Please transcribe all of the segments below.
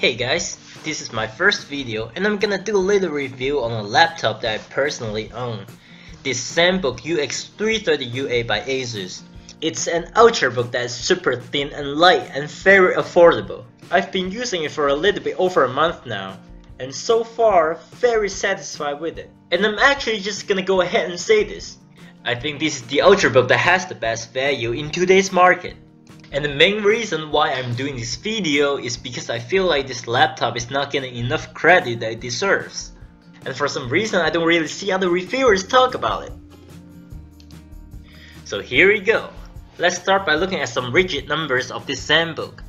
Hey guys, this is my first video and I'm gonna do a little review on a laptop that I personally own. This Zenbook UX330UA by ASUS. It's an Ultrabook that is super thin and light and very affordable. I've been using it for a little bit over a month now, and so far very satisfied with it. And I'm actually just gonna go ahead and say this. I think this is the Ultrabook that has the best value in today's market. And the main reason why I'm doing this video is because I feel like this laptop is not getting enough credit that it deserves. And for some reason I don't really see other reviewers talk about it. So here we go. Let's start by looking at some rigid numbers of this Zenbook.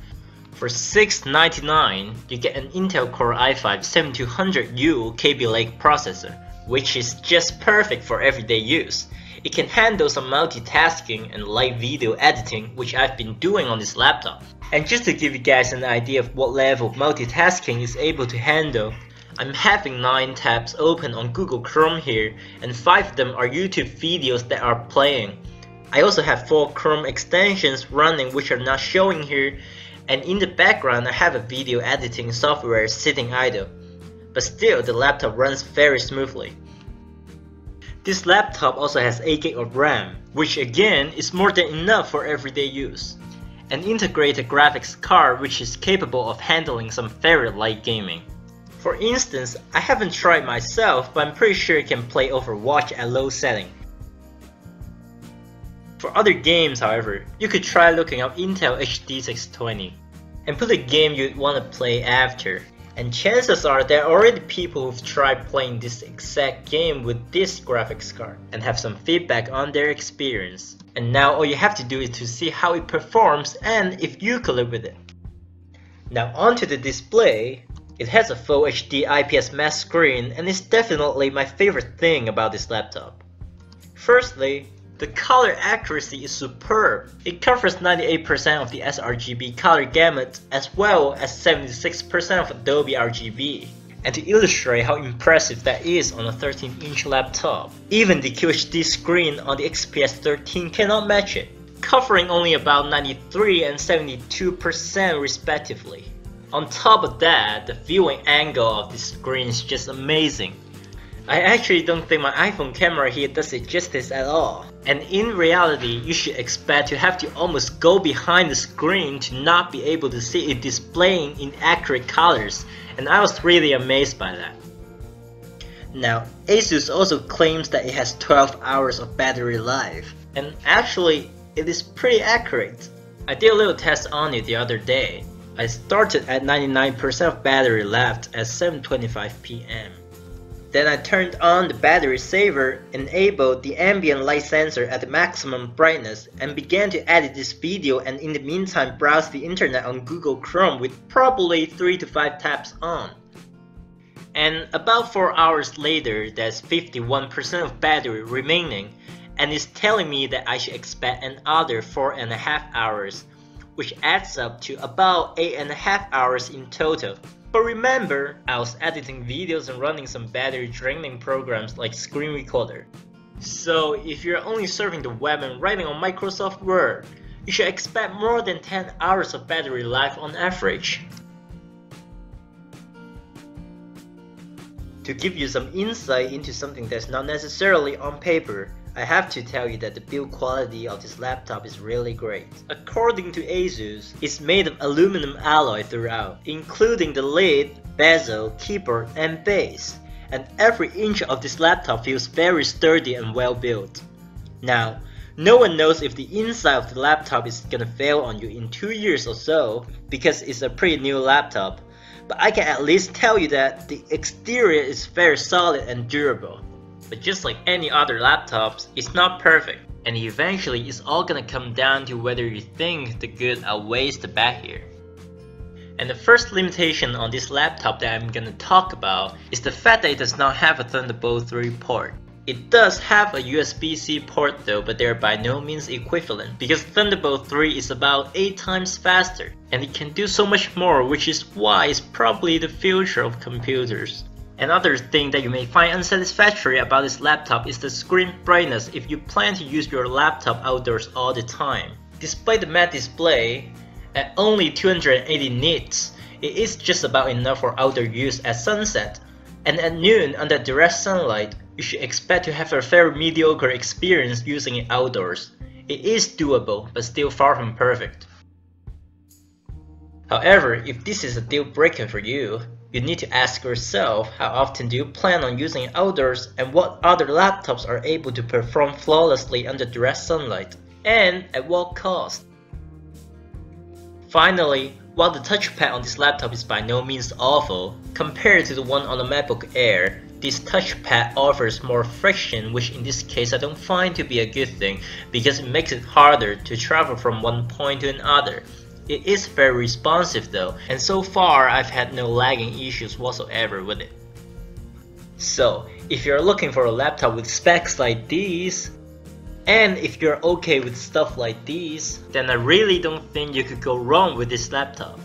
For $699, you get an Intel Core i5-7200U Kaby Lake processor, which is just perfect for everyday use. It can handle some multitasking and light video editing, which I've been doing on this laptop. And just to give you guys an idea of what level of multitasking it's able to handle, I'm having 9 tabs open on Google Chrome here, and 5 of them are YouTube videos that are playing. I also have 4 Chrome extensions running which are not showing here, and in the background I have a video editing software sitting idle. But still, the laptop runs very smoothly. This laptop also has 8GB of RAM, which again is more than enough for everyday use. An integrated graphics card which is capable of handling some very light gaming. For instance, I haven't tried myself, but I'm pretty sure it can play Overwatch at low setting. For other games, however, you could try looking up Intel HD 620 and put a game you'd want to play after. And chances are there are already people who've tried playing this exact game with this graphics card and have some feedback on their experience. And now all you have to do is to see how it performs and if you could live with it. Now onto the display. It has a Full HD IPS matte screen and is definitely my favorite thing about this laptop. Firstly, the color accuracy is superb. It covers 98% of the sRGB color gamut as well as 76% of Adobe RGB. And to illustrate how impressive that is on a 13-inch laptop, even the QHD screen on the XPS 13 cannot match it, covering only about 93% and 72% respectively. On top of that, the viewing angle of the screen is just amazing. I actually don't think my iPhone camera here does it justice at all. And in reality, you should expect to have to almost go behind the screen to not be able to see it displaying in accurate colors, and I was really amazed by that. Now, ASUS also claims that it has 12 hours of battery life, and actually, it is pretty accurate. I did a little test on it the other day. I started at 99% of battery left at 7:25 PM. Then I turned on the battery saver, enabled the ambient light sensor at the maximum brightness, and began to edit this video, and in the meantime browse the internet on Google Chrome with probably 3 to 5 tabs on. And about 4 hours later, there's 51% of battery remaining, and it's telling me that I should expect another 4.5 hours, which adds up to about 8.5 hours in total. But remember, I was editing videos and running some battery draining programs like Screen Recorder. So if you're only surfing the web and writing on Microsoft Word, you should expect more than 10 hours of battery life on average. To give you some insight into something that's not necessarily on paper, I have to tell you that the build quality of this laptop is really great. According to ASUS, it's made of aluminum alloy throughout, including the lid, bezel, keyboard, and base. And every inch of this laptop feels very sturdy and well built. Now, no one knows if the inside of the laptop is gonna fail on you in 2 years or so, because it's a pretty new laptop. But I can at least tell you that the exterior is very solid and durable. But just like any other laptops, it's not perfect, and eventually it's all gonna come down to whether you think the good outweighs the bad here. And the first limitation on this laptop that I'm gonna talk about is the fact that it does not have a Thunderbolt 3 port. It does have a USB-C port though, but they're by no means equivalent, because Thunderbolt 3 is about 8 times faster, and it can do so much more, which is why it's probably the future of computers. Another thing that you may find unsatisfactory about this laptop is the screen brightness if you plan to use your laptop outdoors all the time. Despite the matte display, at only 280 nits, It is just about enough for outdoor use at sunset, and at noon under direct sunlight, you should expect to have a very mediocre experience using it outdoors. It is doable, but still far from perfect. However, if this is a deal breaker for you, you need to ask yourself how often do you plan on using it outdoors and what other laptops are able to perform flawlessly under direct sunlight, and at what cost. Finally, while the touchpad on this laptop is by no means awful, compared to the one on the MacBook Air, this touchpad offers more friction, which in this case I don't find to be a good thing because it makes it harder to travel from one point to another. It is very responsive though, and so far I've had no lagging issues whatsoever with it. So, if you're looking for a laptop with specs like these, and if you're okay with stuff like these, then I really don't think you could go wrong with this laptop.